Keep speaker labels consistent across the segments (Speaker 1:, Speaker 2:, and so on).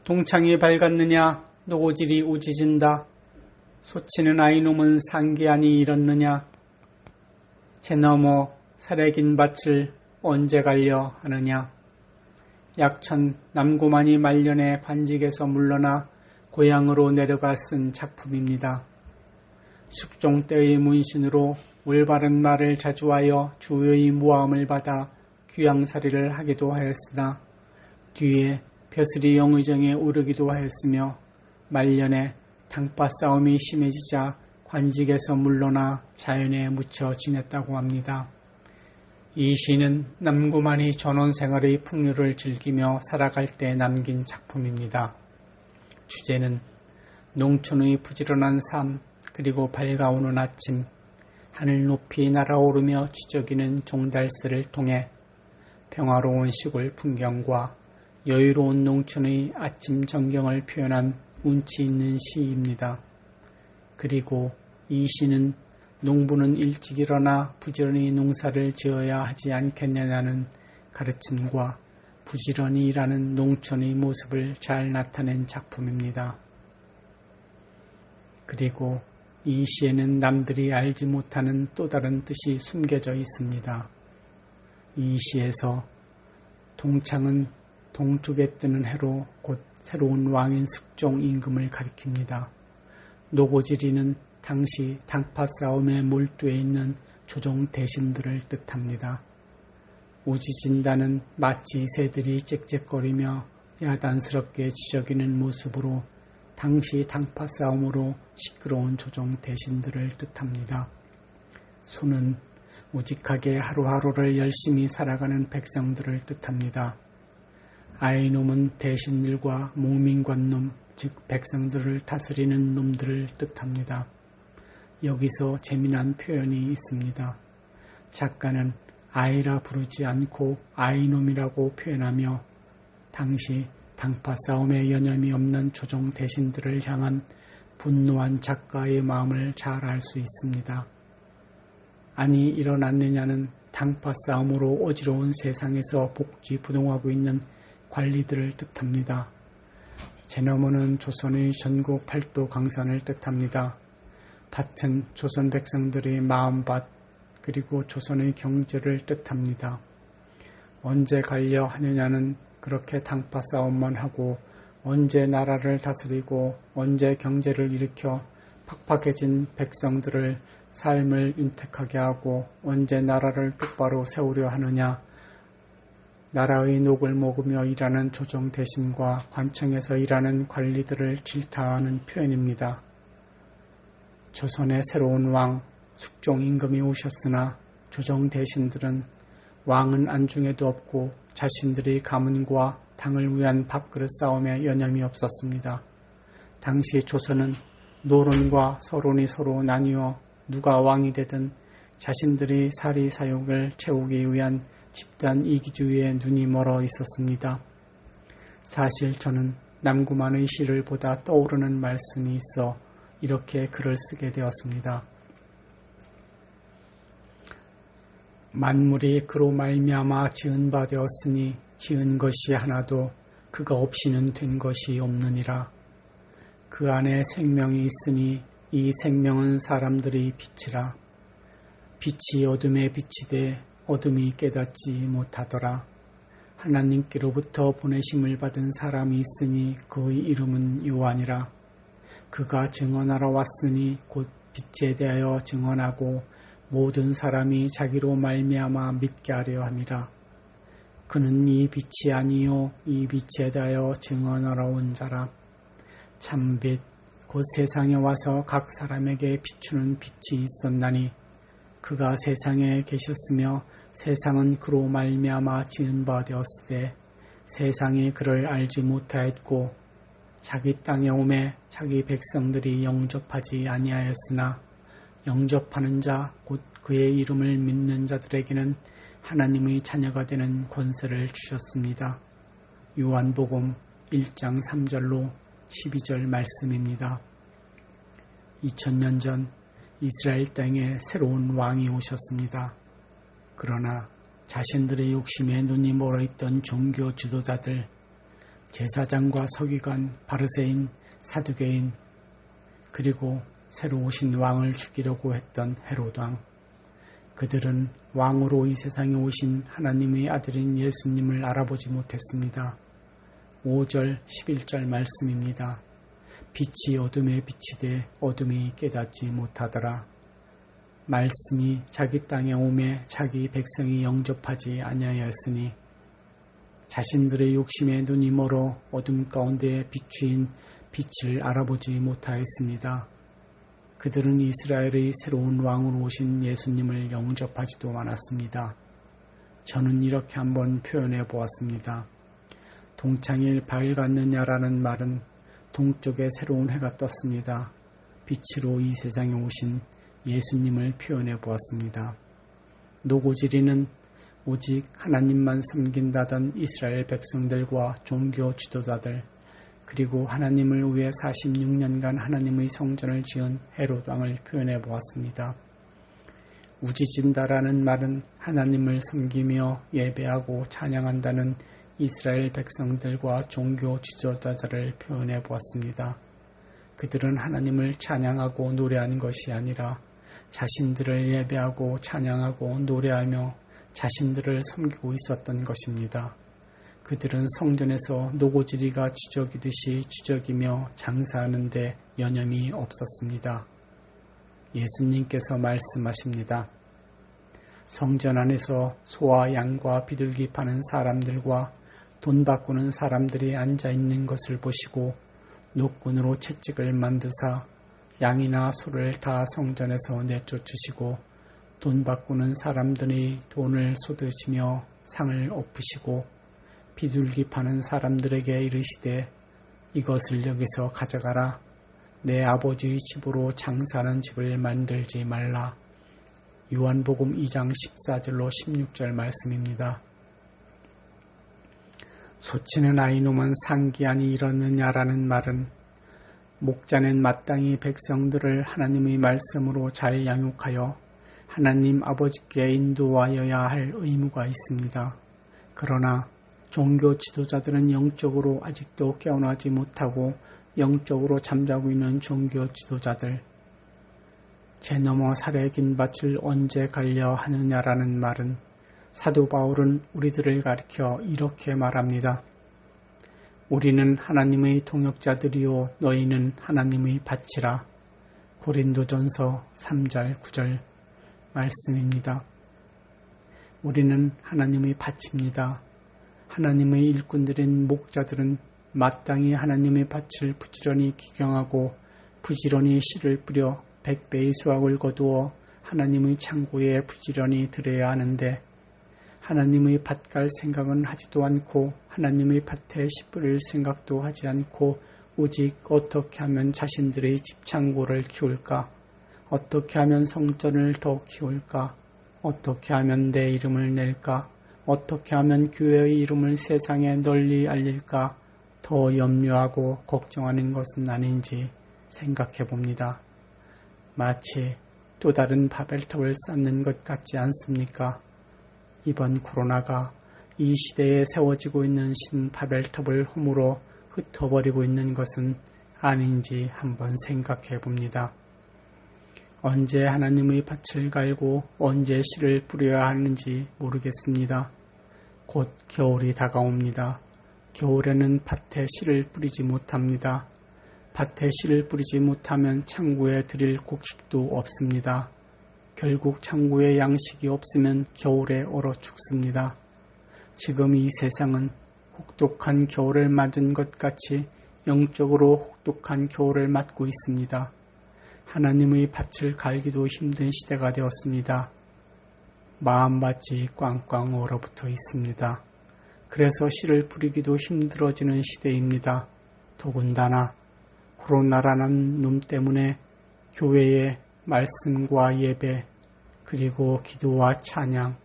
Speaker 1: 동창이 밝았느냐 노고질이 우지진다. 소치는 아이놈은 상기하니 이렇느냐. 제 너머 사래긴 밭을 언제 갈려 하느냐. 약천 남구만이 말년에 관직에서 물러나 고향으로 내려가 쓴 작품입니다. 숙종 때의 문신으로 올바른 말을 자주하여 주의 모함을 받아 귀양살이를 하기도 하였으나 뒤에 벼슬이 영의정에 오르기도 하였으며 말년에 당파 싸움이 심해지자 관직에서 물러나 자연에 묻혀 지냈다고 합니다. 이 시는 남구만이 전원생활의 풍류를 즐기며 살아갈 때 남긴 작품입니다. 주제는 농촌의 부지런한 삶 그리고 밝아오는 아침, 하늘 높이 날아오르며 지저귀는 종달새를 통해 평화로운 시골 풍경과 여유로운 농촌의 아침 전경을 표현한 운치 있는 시입니다. 그리고 이 시는 농부는 일찍 일어나 부지런히 농사를 지어야 하지 않겠느냐는 가르침과 부지런히 일하는 농촌의 모습을 잘 나타낸 작품입니다. 그리고 이 시에는 남들이 알지 못하는 또 다른 뜻이 숨겨져 있습니다. 이 시에서 동창은 동쪽에 뜨는 해로 곧 새로운 왕인 숙종 임금을 가리킵니다. 노고지리는 당시 당파 싸움에 몰두해 있는 조정 대신들을 뜻합니다. 우지진다는 마치 새들이 짹짹거리며 야단스럽게 지저귀는 모습으로 당시 당파 싸움으로 시끄러운 조정 대신들을 뜻합니다. 소는 우직하게 하루하루를 열심히 살아가는 백성들을 뜻합니다. 아이놈은 대신들과 몽민관놈, 즉 백성들을 다스리는 놈들을 뜻합니다. 여기서 재미난 표현이 있습니다. 작가는 아이라 부르지 않고 아이놈이라고 표현하며 당시 당파 싸움에 여념이 없는 조정 대신들을 향한 분노한 작가의 마음을 잘 알 수 있습니다. 아니 일어났느냐는 당파 싸움으로 어지러운 세상에서 복지부동하고 있는 관리들을 뜻합니다. 제너머는 조선의 전국 팔도 강산을 뜻합니다. 밭은 조선 백성들의 마음밭 그리고 조선의 경제를 뜻합니다. 언제 갈려 하느냐는 그렇게 당파 싸움만 하고 언제 나라를 다스리고 언제 경제를 일으켜 팍팍해진 백성들을 삶을 윤택하게 하고 언제 나라를 똑바로 세우려 하느냐. 나라의 녹을 먹으며 일하는 조정 대신과 관청에서 일하는 관리들을 질타하는 표현입니다. 조선의 새로운 왕 숙종 임금이 오셨으나 조정 대신들은 왕은 안중에도 없고 자신들의 가문과 당을 위한 밥그릇 싸움에 여념이 없었습니다. 당시 조선은 노론과 서론이 서로 나뉘어 누가 왕이 되든 자신들의 사리 사욕을 채우기 위한 집단 이기주의에 눈이 멀어 있었습니다. 사실 저는 남구만의 시를 보다 떠오르는 말씀이 있어 이렇게 글을 쓰게 되었습니다. 만물이 그로 말미암아 지은 바 되었으니 지은 것이 하나도 그가 없이는 된 것이 없느니라. 그 안에 생명이 있으니 이 생명은 사람들의 빛이라. 빛이 어둠에 비치되 어둠이 깨닫지 못하더라. 하나님께로부터 보내심을 받은 사람이 있으니 그의 이름은 요한이라. 그가 증언하러 왔으니 곧 빛에 대하여 증언하고 모든 사람이 자기로 말미암아 믿게 하려 함이라. 그는 이 빛이 아니요 이 빛에 대하여 증언하러 온 자라. 참빛 곧 세상에 와서 각 사람에게 비추는 빛이 있었나니 그가 세상에 계셨으며 세상은 그로 말미암아 지은 바 되었으되 세상이 그를 알지 못하였고 자기 땅에 오매 자기 백성들이 영접하지 아니하였으나 영접하는 자 곧 그의 이름을 믿는 자들에게는 하나님의 자녀가 되는 권세를 주셨습니다. 요한복음 1장 3절로 12절 말씀입니다. 2000년 전 이스라엘 땅에 새로운 왕이 오셨습니다. 그러나 자신들의 욕심에 눈이 멀어있던 종교 지도자들, 제사장과 서기관, 바리새인, 사두개인, 그리고 새로 오신 왕을 죽이려고 했던 헤롯 왕. 그들은 왕으로 이 세상에 오신 하나님의 아들인 예수님을 알아보지 못했습니다. 5절, 11절 말씀입니다. 빛이 어둠에 비치되 어둠이 깨닫지 못하더라. 말씀이 자기 땅에 오매 자기 백성이 영접하지 아니하였으니 자신들의 욕심에 눈이 멀어 어둠 가운데 비추인 빛을 알아보지 못하였습니다. 그들은 이스라엘의 새로운 왕으로 오신 예수님을 영접하지도 않았습니다. 저는 이렇게 한번 표현해 보았습니다. 동창일 밝았느냐라는 말은 동쪽에 새로운 해가 떴습니다. 빛으로 이 세상에 오신 예수님을 표현해 보았습니다. 노고지리는 오직 하나님만 섬긴다던 이스라엘 백성들과 종교 지도자들, 그리고 하나님을 위해 46년간 하나님의 성전을 지은 헤롯 왕을 표현해 보았습니다. 우지진다라는 말은 하나님을 섬기며 예배하고 찬양한다는 이스라엘 백성들과 종교 지도자들을 표현해 보았습니다. 그들은 하나님을 찬양하고 노래하는 것이 아니라 자신들을 예배하고 찬양하고 노래하며 자신들을 섬기고 있었던 것입니다. 그들은 성전에서 노고지리가 주적이듯이 주적이며 장사하는데 여념이 없었습니다. 예수님께서 말씀하십니다. 성전 안에서 소와 양과 비둘기 파는 사람들과 돈 바꾸는 사람들이 앉아있는 것을 보시고 노끈으로 채찍을 만드사 양이나 소를 다 성전에서 내쫓으시고 돈 바꾸는 사람들이 돈을 쏟으시며 상을 엎으시고 비둘기 파는 사람들에게 이르시되 이것을 여기서 가져가라. 내 아버지의 집으로 장사하는 집을 만들지 말라. 요한복음 2장 14절로 16절 말씀입니다. 소치는 아이놈은 상기하니 이렇느냐라는 말은 목자는 마땅히 백성들을 하나님의 말씀으로 잘 양육하여 하나님 아버지께 인도하여야 할 의무가 있습니다. 그러나 종교 지도자들은 영적으로 아직도 깨어나지 못하고 영적으로 잠자고 있는 종교 지도자들. 제 너머 살의 긴 밭을 언제 갈려 하느냐라는 말은 사도 바울은 우리들을 가리켜 이렇게 말합니다. 우리는 하나님의 동역자들이요 너희는 하나님의 밭이라. 고린도전서 3절 9절 말씀입니다. 우리는 하나님의 밭입니다. 하나님의 일꾼들인 목자들은 마땅히 하나님의 밭을 부지런히 기경하고 부지런히 씨를 뿌려 100배의 수확을 거두어 하나님의 창고에 부지런히 들여야 하는데 하나님의 밭 갈 생각은 하지도 않고 하나님의 밭에 씨 뿌릴 생각도 하지 않고 오직 어떻게 하면 자신들의 집 창고를 키울까? 어떻게 하면 성전을 더 키울까? 어떻게 하면 내 이름을 낼까? 어떻게 하면 교회의 이름을 세상에 널리 알릴까 더 염려하고 걱정하는 것은 아닌지 생각해 봅니다. 마치 또 다른 바벨탑을 쌓는 것 같지 않습니까? 이번 코로나가 이 시대에 세워지고 있는 신바벨탑을 허물어 흩어버리고 있는 것은 아닌지 한번 생각해 봅니다. 언제 하나님의 밭을 갈고 언제 씨를 뿌려야 하는지 모르겠습니다. 곧 겨울이 다가옵니다. 겨울에는 밭에 씨를 뿌리지 못합니다. 밭에 씨를 뿌리지 못하면 창고에 드릴 곡식도 없습니다. 결국 창고에 양식이 없으면 겨울에 얼어 죽습니다. 지금 이 세상은 혹독한 겨울을 맞은 것 같이 영적으로 혹독한 겨울을 맞고 있습니다. 하나님의 밭을 갈기도 힘든 시대가 되었습니다. 마음밭이 꽝꽝 얼어붙어 있습니다. 그래서 씨를 뿌리기도 힘들어지는 시대입니다. 더군다나 코로나라는 놈 때문에 교회의 말씀과 예배 그리고 기도와 찬양,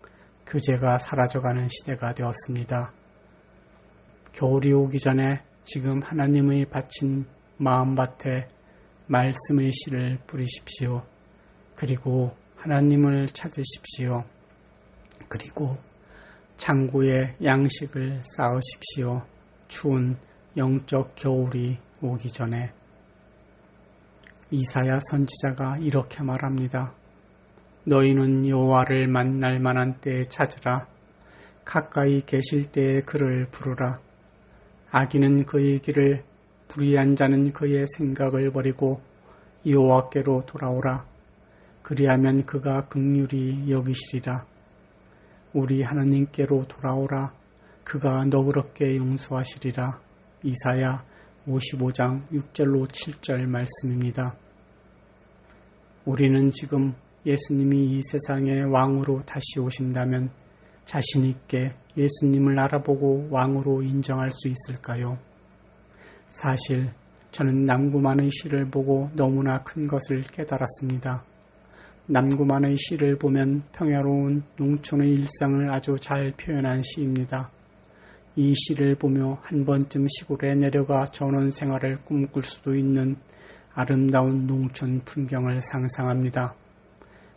Speaker 1: 교제가 사라져가는 시대가 되었습니다. 겨울이 오기 전에 지금 하나님의 바친 마음밭에 말씀의 씨를 뿌리십시오. 그리고 하나님을 찾으십시오. 그리고 창고에 양식을 쌓으십시오. 추운 영적 겨울이 오기 전에 이사야 선지자가 이렇게 말합니다. 너희는 여호와를 만날 만한 때에 찾으라. 가까이 계실 때에 그를 부르라. 악인은 그의 길을, 불의한 자는 그의 생각을 버리고 여호와께로 돌아오라. 그리하면 그가 긍휼히 여기시리라. 우리 하나님께로 돌아오라. 그가 너그럽게 용서하시리라. 이사야 55장 6절로 7절 말씀입니다. 우리는 지금 예수님이 이 세상의 왕으로 다시 오신다면 자신 있게 예수님을 알아보고 왕으로 인정할 수 있을까요? 사실 저는 남구만의 시를 보고 너무나 큰 것을 깨달았습니다. 남구만의 시를 보면 평화로운 농촌의 일상을 아주 잘 표현한 시입니다. 이 시를 보며 한 번쯤 시골에 내려가 전원 생활을 꿈꿀 수도 있는 아름다운 농촌 풍경을 상상합니다.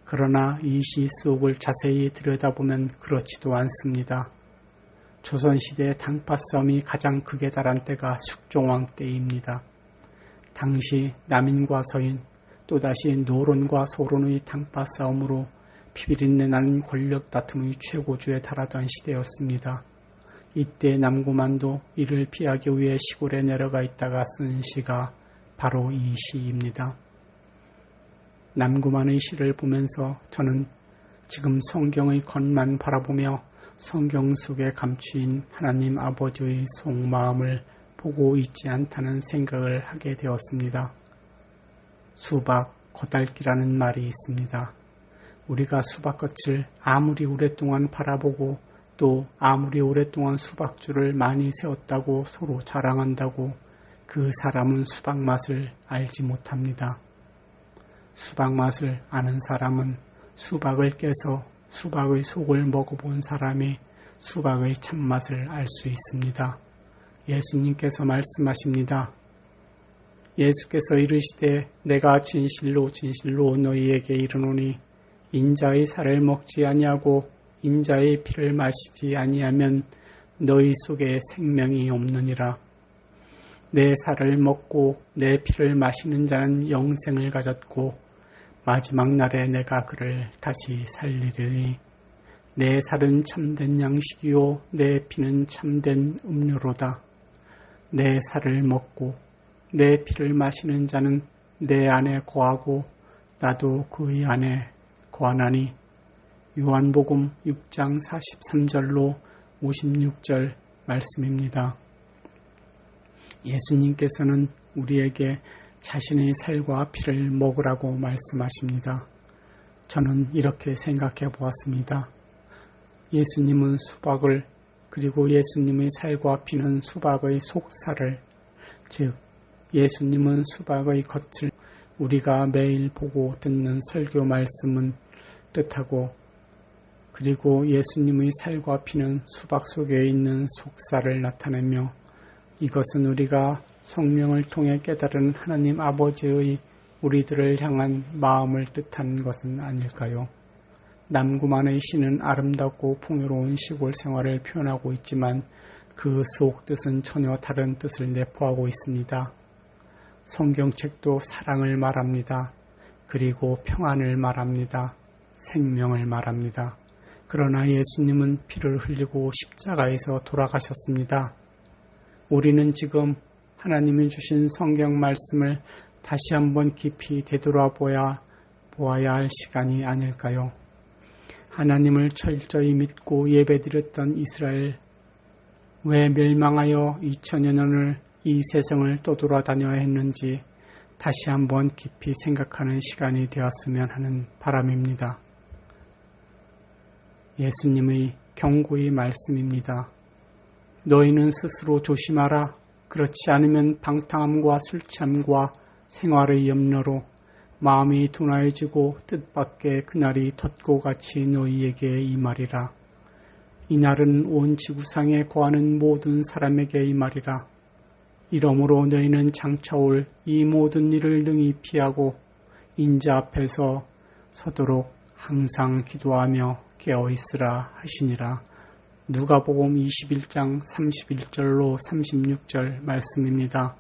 Speaker 1: 그러나 이 시 속을 자세히 들여다보면 그렇지도 않습니다. 조선시대 당파 싸움이 가장 극에 달한 때가 숙종왕 때입니다. 당시 남인과 서인, 또다시 노론과 소론의 당파 싸움으로 피비린내 나는 권력 다툼의 최고조에 달하던 시대였습니다. 이때 남구만도 이를 피하기 위해 시골에 내려가 있다가 쓴 시가 바로 이 시입니다. 남구만의 시를 보면서 저는 지금 성경의 겉만 바라보며 성경 속에 감추인 하나님 아버지의 속마음을 보고 있지 않다는 생각을 하게 되었습니다. 수박, 겉핥기라는 말이 있습니다. 우리가 수박꽃을 아무리 오랫동안 바라보고 또 아무리 오랫동안 수박주를 많이 세웠다고 서로 자랑한다고 그 사람은 수박 맛을 알지 못합니다. 수박 맛을 아는 사람은 수박을 깨서 수박의 속을 먹어본 사람이 수박의 참맛을 알 수 있습니다. 예수님께서 말씀하십니다. 예수께서 이르시되 내가 진실로 진실로 너희에게 이르노니 인자의 살을 먹지 아니하고 인자의 피를 마시지 아니하면 너희 속에 생명이 없느니라. 내 살을 먹고 내 피를 마시는 자는 영생을 가졌고 마지막 날에 내가 그를 다시 살리리니 내 살은 참된 양식이요 내 피는 참된 음료로다. 내 살을 먹고 내 피를 마시는 자는 내 안에 거하고 나도 그의 안에 거하나니 요한복음 6장 43절로 56절 말씀입니다. 예수님께서는 우리에게 자신의 살과 피를 먹으라고 말씀하십니다. 저는 이렇게 생각해 보았습니다. 예수님은 수박을, 그리고 예수님의 살과 피는 수박의 속살을, 즉 예수님은 수박의 겉을 우리가 매일 보고 듣는 설교 말씀은 뜻하고, 그리고 예수님의 살과 피는 수박 속에 있는 속살을 나타내며 이것은 우리가 성령을 통해 깨달은 하나님 아버지의 우리들을 향한 마음을 뜻한 것은 아닐까요? 남구만의 시는 아름답고 풍요로운 시골 생활을 표현하고 있지만 그 속 뜻은 전혀 다른 뜻을 내포하고 있습니다. 성경책도 사랑을 말합니다. 그리고 평안을 말합니다. 생명을 말합니다. 그러나 예수님은 피를 흘리고 십자가에서 돌아가셨습니다. 우리는 지금 하나님이 주신 성경 말씀을 다시 한번 깊이 되돌아보아야 할 시간이 아닐까요? 하나님을 철저히 믿고 예배드렸던 이스라엘, 왜 멸망하여 2000여 년을 이 세상을 떠돌아다녀야 했는지 다시 한번 깊이 생각하는 시간이 되었으면 하는 바람입니다. 예수님의 경고의 말씀입니다. 너희는 스스로 조심하라. 그렇지 않으면 방탕함과 술취함과 생활의 염려로 마음이 둔화해지고 뜻밖의 그날이 덧고같이 너희에게 임하리라. 이날은 온 지구상에 거하는 모든 사람에게 임하리라. 이러므로 너희는 장차올 이 모든 일을 능히 피하고 인자 앞에서 서도록 항상 기도하며 깨어있으라 하시니라. 누가복음 21장 31절로 36절 말씀입니다.